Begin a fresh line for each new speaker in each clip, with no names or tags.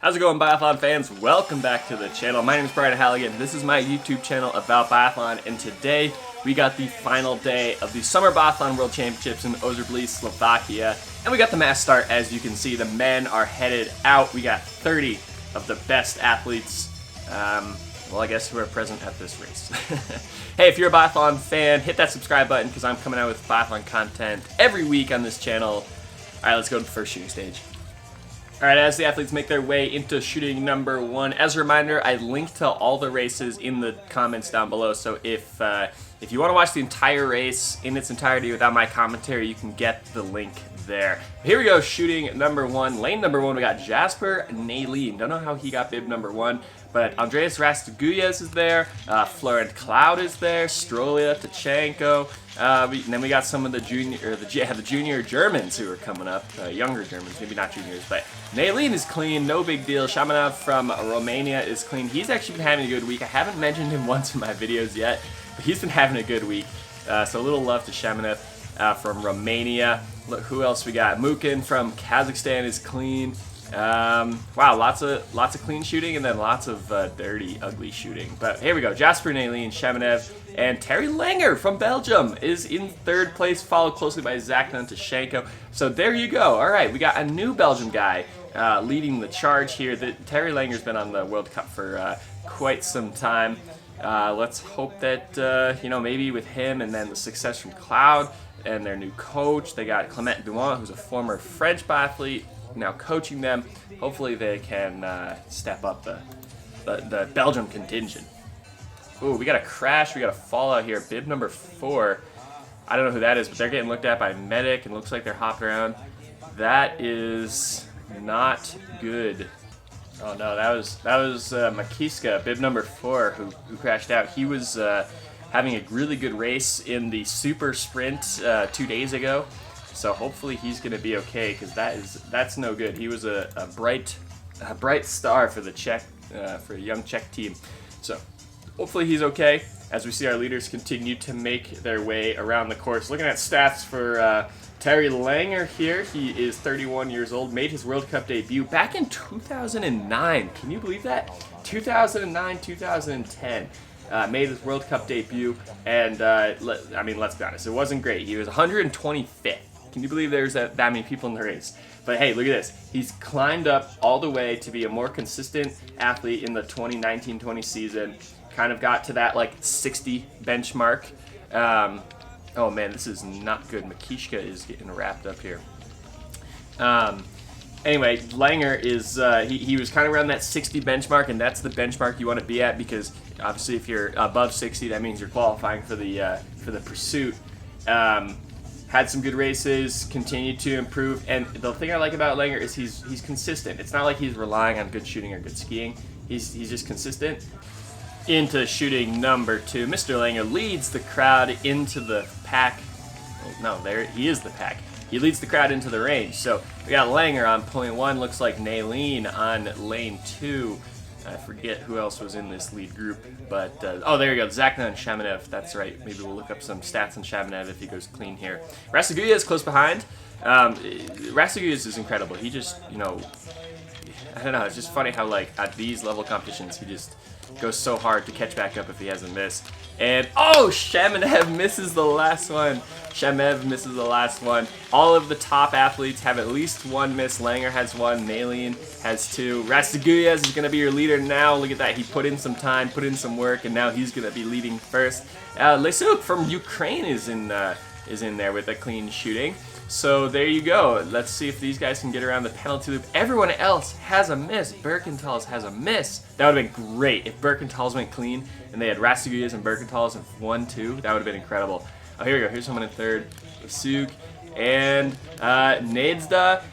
How's it going, Biathlon fans? Welcome back to the channel. My name is Brian Halligan. This is my YouTube channel about biathlon, and today we got the final day of the Summer Biathlon World Championships in Ozerblice, Slovakia, and we got the mass start. As you can see, the men are headed out. We got 30 of the best athletes, well, I guess who are present at this race. Hey, if you're a biathlon fan, hit that subscribe button because I'm coming out with biathlon content every week on this channel. All right, let's go to the first shooting stage. Alright, as the athletes make their way into shooting number one, as a reminder, I linked to all the races in the comments down below, so if you want to watch the entire race in its entirety without my commentary, you can get the link there. Here we go, shooting number one. Lane number one, we got Jasper Nalin. Don't know how he got bib number one, but Andreas Rastaguyas is there, Florent Cloud is there, Strolia, Tachenko, and then we got some of the junior Germans who are coming up, younger Germans, maybe not juniors, but Nalin is clean, no big deal. Shamanov from Romania is clean. He's actually been having a good week. I haven't mentioned him once in my videos yet, but he's been having a good week. So a little love to Shamanov from Romania. Look, who else we got? Mukin from Kazakhstan is clean. Wow, lots of clean shooting and then lots of dirty, ugly shooting. But here we go. Jasper Nalin, Shamanev, and Terry Langer from Belgium is in third place, followed closely by Zachman Tashenko. So there you go. All right, we got a new Belgian guy leading the charge here. Terry Langer's been on the World Cup for quite some time. Let's hope that, maybe with him and then the success from Cloud and their new coach, they got Clement Douan, who's a former French biathlete, now coaching them. Hopefully they can step up the Belgium contingent. Ooh, we got a crash, we got a fallout here. Bib number 4. I don't know who that is, but they're getting looked at by medic and looks like they're hopping around. That is not good. Oh no, that was Makiska, bib number 4, who crashed out. He was having a really good race in the super sprint 2 days ago. So hopefully he's going to be okay, because that's no good. He was a bright star for the for a young Czech team. So hopefully he's okay as we see our leaders continue to make their way around the course. Looking at stats for Terry Langer here, he is 31 years old, made his World Cup debut back in 2009. Can you believe that? 2009, 2010. Made his World Cup debut, and let's be honest, it wasn't great. He was 125th. Can you believe there's that many people in the race? But hey, look at this. He's climbed up all the way to be a more consistent athlete in the 2019-20 season. Kind of got to that 60 benchmark. Oh man, this is not good. Makishka is getting wrapped up here. Anyway, Langer is he was kind of around that 60 benchmark, and that's the benchmark you want to be at, because obviously if you're above 60, that means you're qualifying for the pursuit. Had some good races, continued to improve, and the thing I like about Langer is he's consistent. It's not like he's relying on good shooting or good skiing. He's just consistent. Into shooting number 2, Mr. Langer leads the crowd into the pack. Oh, no, there he is, the pack. He leads the crowd into the range. So we got Langer on point 1. Looks like Nalin on lane 2. I forget who else was in this lead group, but oh, there you go, Zachman and Shamanev. That's right. Maybe we'll look up some stats on Shamanev if he goes clean here. Rastaguyas is close behind. Rastaguyas is incredible. He just, I don't know. It's just funny how at these level competitions he just goes so hard to catch back up if he hasn't missed. And oh, Shamanev misses the last one. Shamev misses the last one. All of the top athletes have at least one miss. Langer has 1. Nalin has 2. Rastaguyas is going to be your leader now. Look at that. He put in some time, put in some work, and now he's going to be leading first. Lesuk from Ukraine is in there with a clean shooting. So there you go. Let's see if these guys can get around the penalty loop. Everyone else has a miss. Birkentals has a miss. That would have been great if Birkentals went clean and they had Rastaguyas and Birkentals in 1-2. That would have been incredible. Oh, here we go. Here's someone in third. Suk and Nadzda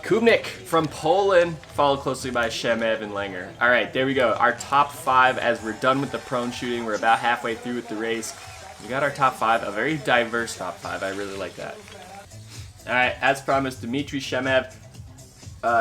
Kubnik from Poland, followed closely by Shemev and Langer. All right, there we go. Our top 5 as we're done with the prone shooting. We're about halfway through with the race. We got our top 5, a very diverse top 5. I really like that. All right, as promised, Dmitry Shemev,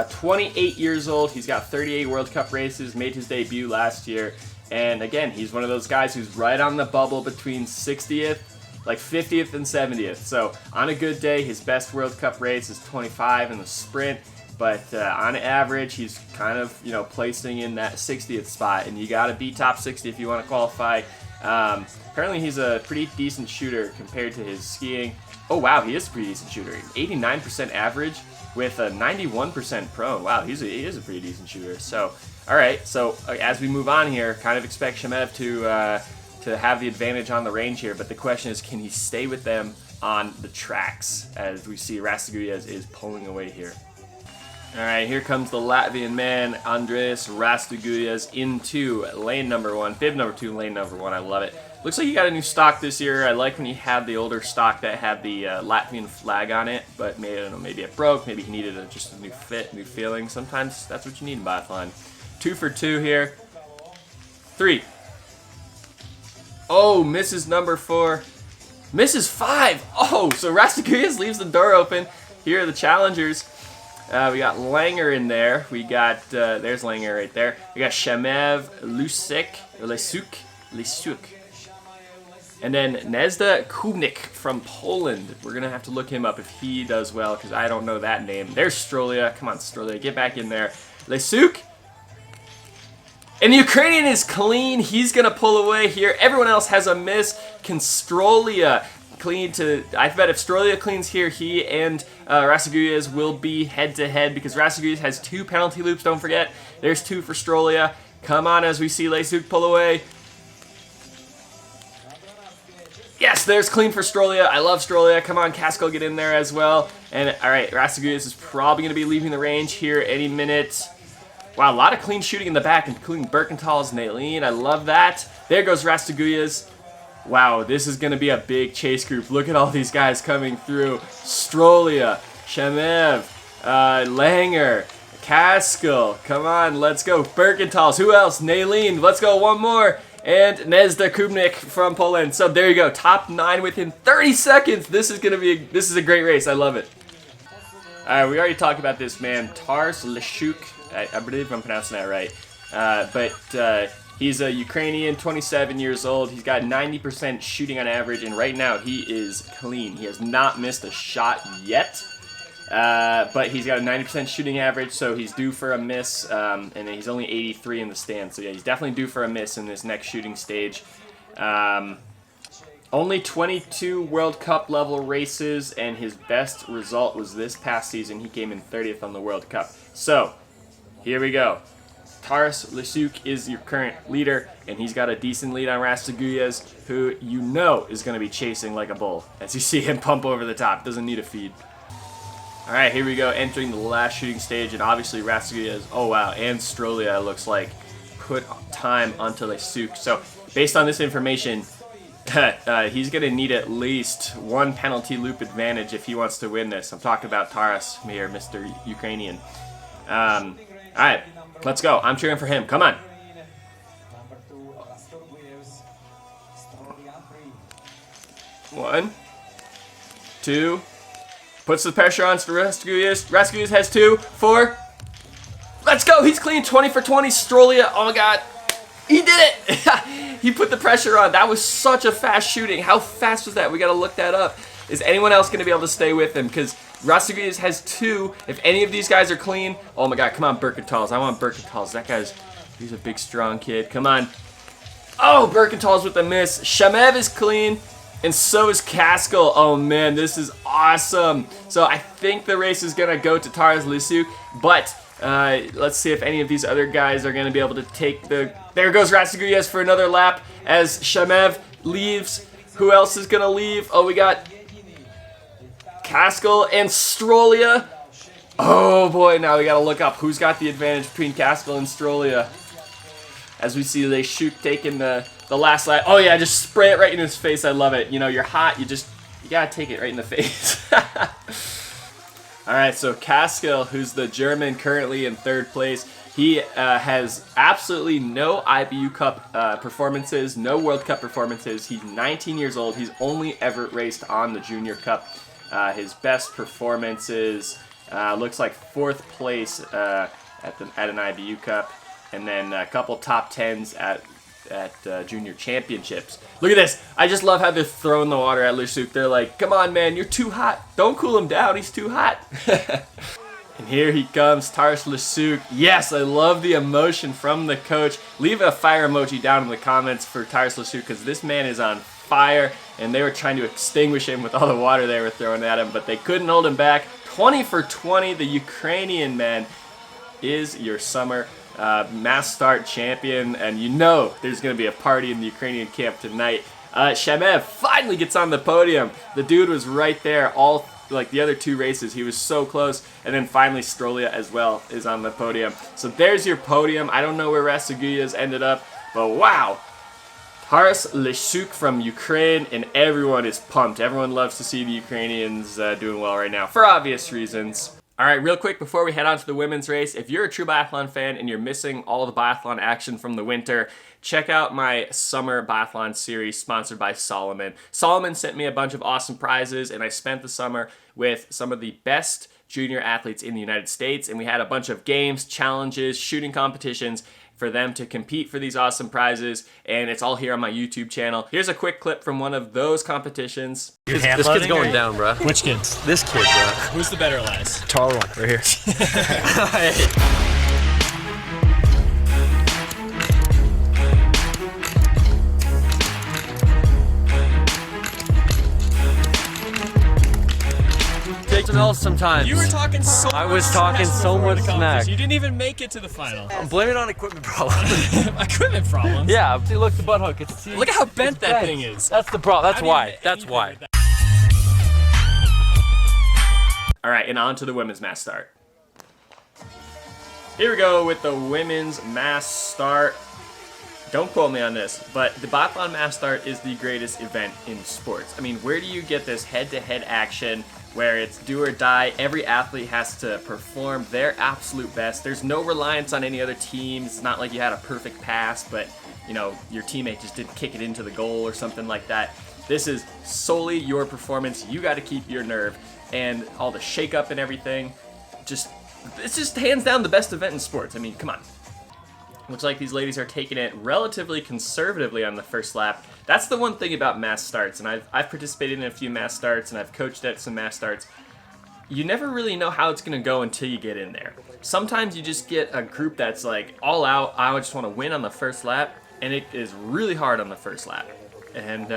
28 years old. He's got 38 World Cup races, made his debut last year. And again, he's one of those guys who's right on the bubble between 60th, 50th and 70th. So on a good day, his best World Cup race is 25 in the sprint. But on average, he's kind of, placing in that 60th spot. And you got to be top 60 if you want to qualify. Apparently, he's a pretty decent shooter compared to his skiing. Oh, wow, he is a pretty decent shooter. 89% average with a 91% prone. Wow, he is a pretty decent shooter. So, all right. So, as we move on here, kind of expect Shemev to have the advantage on the range here. But the question is, can he stay with them on the tracks? As we see Rastiguyas is pulling away here. All right, here comes the Latvian man, Andres Rastiguyas, into lane number 1, bib number 2, lane number 1. I love it. Looks like he got a new stock this year. I like when he had the older stock that had the Latvian flag on it, but maybe, I don't know, maybe it broke. Maybe he needed just a new fit, new feeling. Sometimes that's what you need in biathlon. 2 for 2 here. 3. Oh, misses number 4. Misses 5. Oh, so Rastiguyas leaves the door open. Here are the challengers. We got Langer in there. We got, there's Langer right there. We got Shemev, Lesuk. And then Nezda Kubnik from Poland. We're going to have to look him up if he does well, because I don't know that name. There's Strolia. Come on, Strolia, get back in there. Lesuk. And the Ukrainian is clean. He's going to pull away here. Everyone else has a miss. Can Strolia clean to... I bet if Strolia cleans here, he and Rastiguyas will be head-to-head, because Rastiguyas has 2 penalty loops, don't forget. There's 2 for Strolia. Come on as we see Lesuk pull away. Yes, there's clean for Strolia. I love Strolia. Come on, Casco, get in there as well. And, all right, Rastiguyas is probably going to be leaving the range here any minute. Wow, a lot of clean shooting in the back, including Birkenthals, Nailin. I love that. There goes Rastiguyas. Wow, this is going to be a big chase group. Look at all these guys coming through. Strolia, Shemev, Langer, Kaskel. Come on, let's go. Birkenthals. Who else? Nailin. Let's go. One more. And Nezda Kubnik from Poland. So there you go. Top 9 within 30 seconds. This is a great race. I love it. All right, we already talked about this man, Taras Leshuk. I believe I'm pronouncing that right. But he's a Ukrainian, 27 years old. He's got 90% shooting on average, and right now he is clean. He has not missed a shot yet. But he's got a 90% shooting average, so he's due for a miss, and he's only 83 in the stand. So yeah, he's definitely due for a miss in this next shooting stage. Only 22 World Cup level races, and his best result was this past season. He came in 30th on the World Cup. So, here we go. Taras Leshuk is your current leader, and he's got a decent lead on Rastiguyas, who you know is going to be chasing like a bull. As you see him pump over the top, doesn't need a feed. Alright, here we go, entering the last shooting stage, and obviously Rastiguyas, oh wow, and Strolia looks like put time onto Leshuk. So, based on this information, he's going to need at least 1 penalty loop advantage if he wants to win this. I'm talking about Taras here, Mr. Ukrainian. Alright, let's go. I'm cheering for him. Come on. One, 2, puts the pressure on Rastiguyas. Rastiguyas has 2, 4. Let's go. He's clean. 20 for 20. Strolia. Oh my god. He did it. He put the pressure on. That was such a fast shooting. How fast was that? We got to look that up. Is anyone else going to be able to stay with him? Because Rastiguyas has 2. If any of these guys are clean, oh my god, come on, Birkenthals. I want Birkenthals. That he's a big, strong kid. Come on. Oh, Birkenthals with a miss. Shemev is clean, and so is Kaskel. Oh man, this is awesome. So I think the race is going to go to Taras Leshuk, but let's see if any of these other guys are going to be able to take the... There goes Rastiguyas for another lap as Shemev leaves. Who else is going to leave? Oh, we got Kaskel and Strolia. Oh boy, now we got to look up who's got the advantage between Kaskel and Strolia. As we see Leshuk taking the last lap. Oh yeah, just spray it right in his face. I love it. You know, you're hot, you got to take it right in the face. Alright, so Kaskel, who's the German currently in 3rd place, he has absolutely no IBU Cup performances, no World Cup performances. He's 19 years old. He's only ever raced on the Junior Cup. His best performances looks like 4th place at an IBU Cup, and then a couple top 10s at Junior Championships. Look at this. I just love how they're throwing the water at Leshuk. They're like, come on, man, you're too hot. Don't cool him down. He's too hot. And here he comes, Taras Lasuk. Yes, I love the emotion from the coach. Leave a fire emoji down in the comments for Taras Lasuk because this man is on fire, and they were trying to extinguish him with all the water they were throwing at him, but they couldn't hold him back. 20 for 20, the Ukrainian man is your summer mass start champion, and you know there's going to be a party in the Ukrainian camp tonight. Shemev finally gets on the podium. The dude was right there all like the other two races. He was so close. And then finally Strolia as well is on the podium. So there's your podium. I don't know where Rastagulia's ended up, but wow. Taras Lasuk from Ukraine, and everyone is pumped. Everyone loves to see the Ukrainians doing well right now for obvious reasons. All right, real quick before we head on to the women's race, if you're a true biathlon fan and you're missing all the biathlon action from the winter, check out my summer biathlon series sponsored by Solomon. Solomon sent me a bunch of awesome prizes, and I spent the summer with some of the best junior athletes in the United States, and we had a bunch of games, challenges, shooting competitions for them to compete for these awesome prizes, and it's all here on my YouTube channel. Here's a quick clip from one of those competitions.
This kid's going down, bro.
Which kid?
This kid, bro.
Who's the better, Elias?
Taller one, right here. Take an L sometimes.
You were talking so much
I was talking so much smack.
You didn't even make it to the final.
I'm blaming it on equipment problems.
Equipment problems?
Yeah, see, look, the butt hook.
Look at how bent that thing is.
That's the problem. That's why. That's why.
All right, and on to the women's mass start. Here we go with the women's mass start. Don't quote me on this, but the Biathlon mass start is the greatest event in sports. I mean, where do you get this head-to-head action where it's do or die? Every athlete has to perform their absolute best. There's no reliance on any other team. It's not like you had a perfect pass, but you know your teammate just didn't kick it into the goal or something like that. This is solely your performance. You got to keep your nerve, and all the shake-up and everything. It's just hands down the best event in sports. I mean, come on. Looks like these ladies are taking it relatively conservatively on the first lap. That's the one thing about mass starts, and I've participated in a few mass starts, and I've coached at some mass starts. You never really know how it's going to go until you get in there. Sometimes you just get a group that's like all out, I just want to win on the first lap, and it is really hard on the first lap, and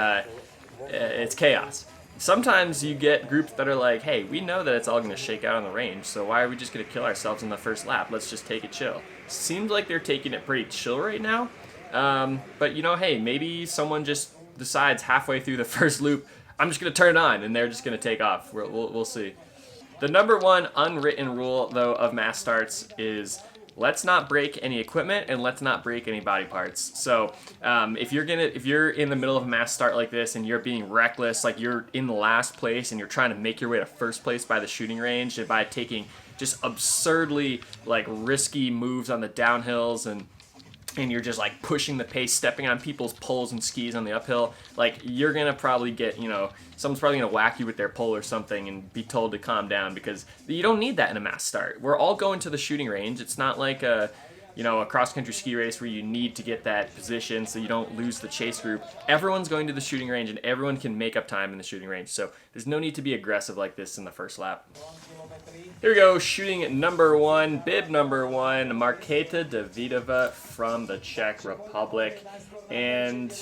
it's chaos. Sometimes you get groups that are like, hey, we know that it's all going to shake out on the range, so why are we just going to kill ourselves in the first lap? Let's just take it chill. Seems like they're taking it pretty chill right now, but you know, hey, maybe someone just decides halfway through the first loop, I'm just going to turn it on, and they're just going to take off. We'll see. The number one unwritten rule, though, of mass starts is let's not break any equipment and let's not break any body parts. So if you're in the middle of a mass start like this and you're being reckless, like you're in the last place and you're trying to make your way to first place by the shooting range and by taking just absurdly like risky moves on the downhills and you're just like pushing the pace, stepping on people's poles and skis on the uphill, like you're gonna probably get, you know, someone's probably gonna whack you with their pole or something and be told to calm down because you don't need that in a mass start. We're all going to the shooting range. It's not like a cross-country ski race where you need to get that position so you don't lose the chase group. Everyone's going to the shooting range and everyone can make up time in the shooting range. So there's no need to be aggressive like this in the first lap. Here we go, shooting number one, bib number one, Markéta Davidová from the Czech Republic. And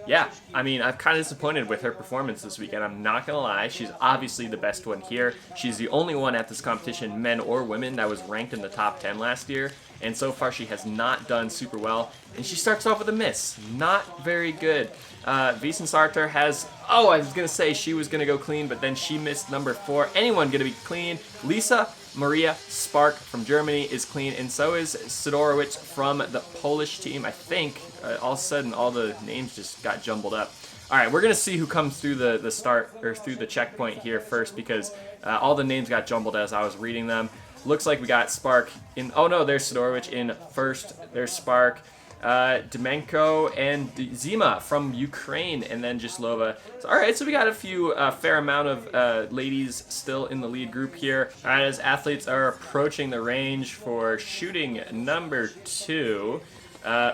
yeah, I mean, I'm kind of disappointed with her performance this weekend. I'm not going to lie. She's obviously the best one here. She's the only one at this competition, men or women, that was ranked in the top 10 last year. And so far, she has not done super well. And she starts off with a miss. Not very good. Wiesen Sarter has, I was going to say she was going to go clean, but then she missed number 4. Anyone going to be clean? Lisa Maria Spark from Germany is clean, and so is Sidorowicz from the Polish team. I think all of a sudden all the names just got jumbled up. All right, we're going to see who comes through the start or through the checkpoint here first because all the names got jumbled as I was reading them. Looks like we got Spark in. Oh no, there's Sidorowicz in first. There's Spark, Demenko, and Zima from Ukraine, and then Jislova. So, all right, so we got a few fair amount of ladies still in the lead group here. All right, as athletes are approaching the range for shooting number 2.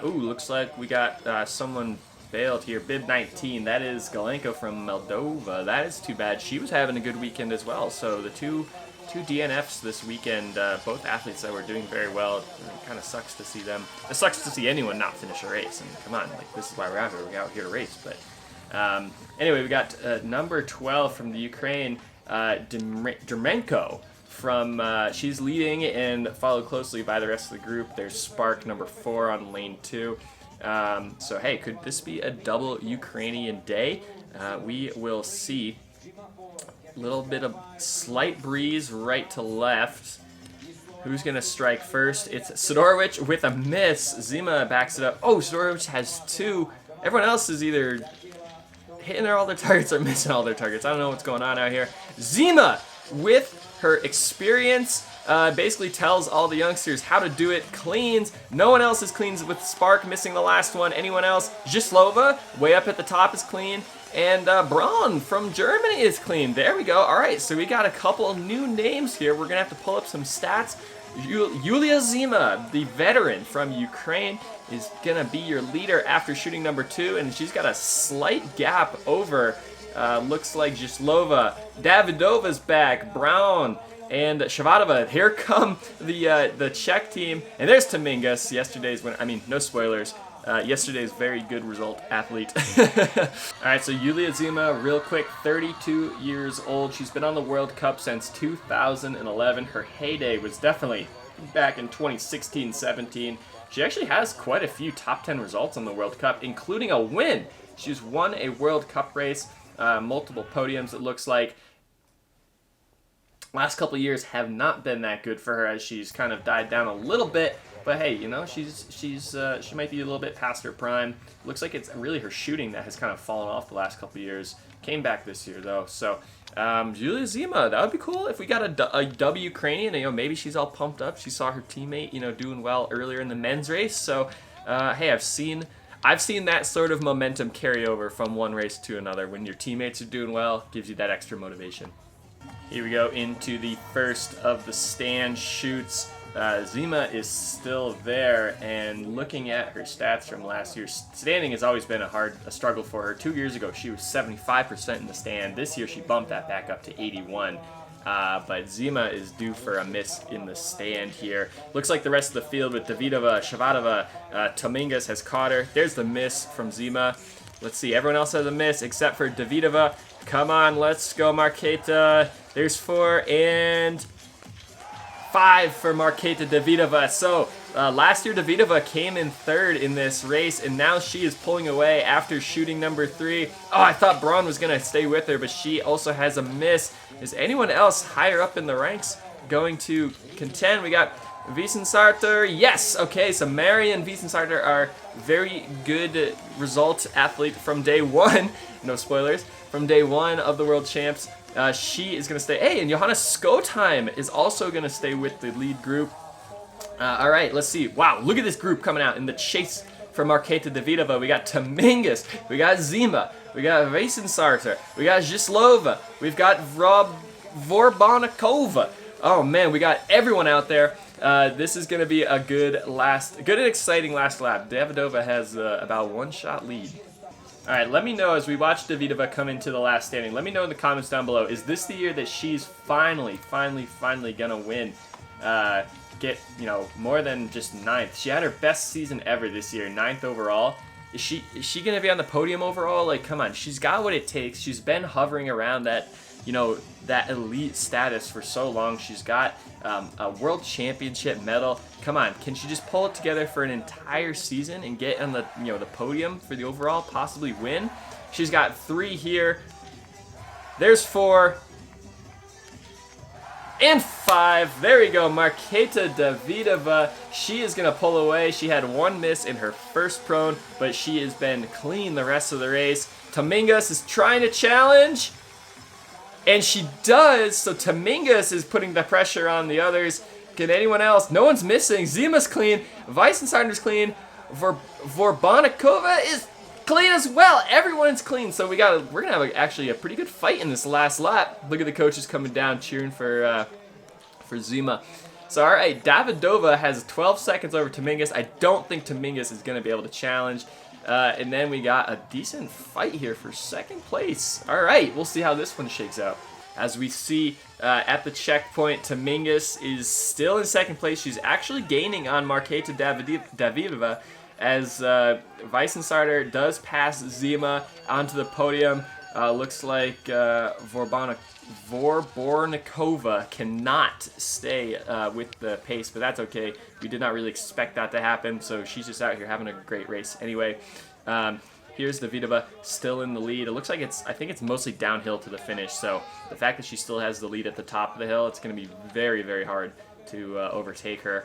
Looks like we got someone bailed here. Bib 19. That is Galenko from Moldova. That is too bad. She was having a good weekend as well. So the two two DNFs this weekend, both athletes that were doing very well. It kind of sucks to see them. It sucks to see anyone not finish a race. And come on, like this is why we're out here. We're out here to race. But anyway, we got number 12 from the Ukraine, Dermenko. She's leading and followed closely by the rest of the group. There's Spark, number 4 on lane 2. So hey, could this be a double Ukrainian day? We will see. A little bit of slight breeze right to left. Who's going to strike first? It's Sidorowicz with a miss. Zima backs it up. Oh, Sidorowicz has 2. Everyone else is either hitting all their targets or missing all their targets. I don't know what's going on out here. Zima, with her experience, basically tells all the youngsters how to do it. Cleans. No one else is clean with Spark missing the last one. Anyone else? Zislova, way up at the top, is clean. And Braun from Germany is clean. There we go. All right, so we got a couple new names here. We're going to have to pull up some stats. Yulia Zima, the veteran from Ukraine, is going to be your leader after shooting number 2. And she's got a slight gap over, looks like Zislova. Davidova's back. Braun and Shavadova. Here come the Czech team. And there's Tomingas, yesterday's winner. I mean, no spoilers. Yesterday's very good result athlete. Alright, so Yulia Zima, real quick, 32 years old. She's been on the World Cup since 2011. Her heyday was definitely back in 2016-17. She actually has quite a few top 10 results on the World Cup, including a win. She's won a World Cup race, multiple podiums, it looks like. Last couple of years have not been that good for her as she's kind of died down a little bit. But hey, you know, she might be a little bit past her prime. Looks like it's really her shooting that has kind of fallen off the last couple of years. Came back this year though. So Yulia Zima, that would be cool if we got a W Ukrainian. You know, maybe she's all pumped up. She saw her teammate, you know, doing well earlier in the men's race. So hey, I've seen that sort of momentum carry over from one race to another. When your teammates are doing well, gives you that extra motivation. Here we go into the first of the stand shoots. Zima is still there, and looking at her stats from last year, standing has always been a struggle for her. 2 years ago, she was 75% in the stand. This year, she bumped that back up to 81. But Zima is due for a miss in the stand here. Looks like the rest of the field with Davidova, Shavadova, Tomingas has caught her. There's the miss from Zima. Let's see, everyone else has a miss except for Davidova. Come on, let's go, Marketa. There's 4 and 5 for Marketa Davidova. So last year Davidova came in 3rd in this race, and now she is pulling away after shooting number 3. Oh, I thought Braun was going to stay with her, but she also has a miss. Is anyone else higher up in the ranks going to contend? We got Wiesensaarter. Yes, okay, so Mary and Wiesensaarter are very good result athlete from day 1. No spoilers. From day 1 of the World Champs. She is going to stay. Hey, and Johanna Skotheim is also going to stay with the lead group. All right, let's see. Wow, look at this group coming out in the chase for Marketa Davidova. We got Tomingas, we got Zima, we got Wiesensaarter, we got Zislova, we've got Vorbonikova. Oh man, we got everyone out there. This is going to be a good and exciting last lap. Davidova has about 1 shot lead. Alright, let me know as we watch Davidova come into the last standing. Let me know in the comments down below. Is this the year that she's finally gonna win? Get, you know, more than just 9th. She had her best season ever this year, 9th overall. Is she gonna be on the podium overall? Like, come on, she's got what it takes. She's been hovering around that, you know, that elite status for so long. She's got a world championship medal. Come on, can she just pull it together for an entire season and get on the, you know, the podium for the overall, possibly win? She's got 3 here. There's 4 and 5. There we go, Marketa Davidova. She is gonna pull away. She had 1 miss in her first prone, but she has been clean the rest of the race. Tomingas is trying to challenge. And she does, so Tomingas is putting the pressure on the others. Can anyone else? No one's missing. Zima's clean. Wiesensaarter's clean. Vorbonikova is clean as well. Everyone's clean. So we're gonna have actually a pretty good fight in this last lap. Look at the coaches coming down cheering for Zima. So all right, Davidova has 12 seconds over Tomingas. I don't think Tomingas is gonna be able to challenge. And then we got a decent fight here for 2nd place. All right, we'll see how this one shakes out. As we see at the checkpoint, Dominguez is still in second place. She's actually gaining on Marketa Davidova as Weissensarter does pass Zima onto the podium. Looks like Vorbornikova cannot stay with the pace, but that's okay. We did not really expect that to happen, so she's just out here having a great race anyway. Here's Davidova still in the lead. It looks like I think it's mostly downhill to the finish, so the fact that she still has the lead at the top of the hill, it's going to be very, very hard to overtake her.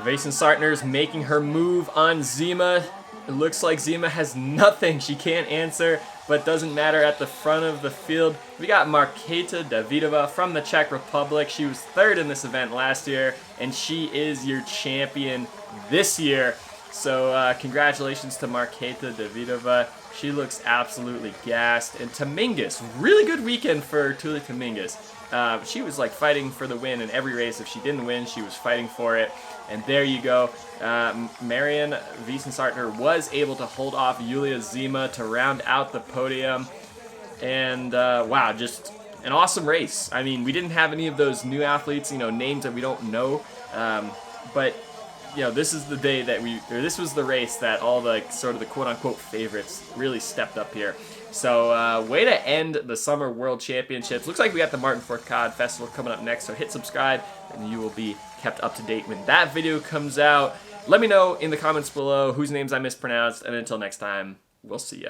Weissensarter's making her move on Zima. It looks like Zima has nothing. She can't answer, but doesn't matter at the front of the field. We got Marketa Davidova from the Czech Republic. She was third in this event last year, and she is your champion this year. So congratulations to Marketa Davidova. She looks absolutely gassed. And Dominguez, really good weekend for Tuli Dominguez. She was like fighting for the win in every race. If she didn't win, she was fighting for it. And there you go. Marianne Weissensarter was able to hold off Julia Zima to round out the podium. And wow, just an awesome race. I mean, we didn't have any of those new athletes, names that we don't know. But this is the day that this was the race that all the sort of the quote-unquote favorites really stepped up here. So way to end the Summer World Championships. Looks like we got the Martin Fourcade Festival coming up next, so hit subscribe and you will be kept up to date when that video comes out. Let me know in the comments below whose names I mispronounced, and until next time, we'll see ya.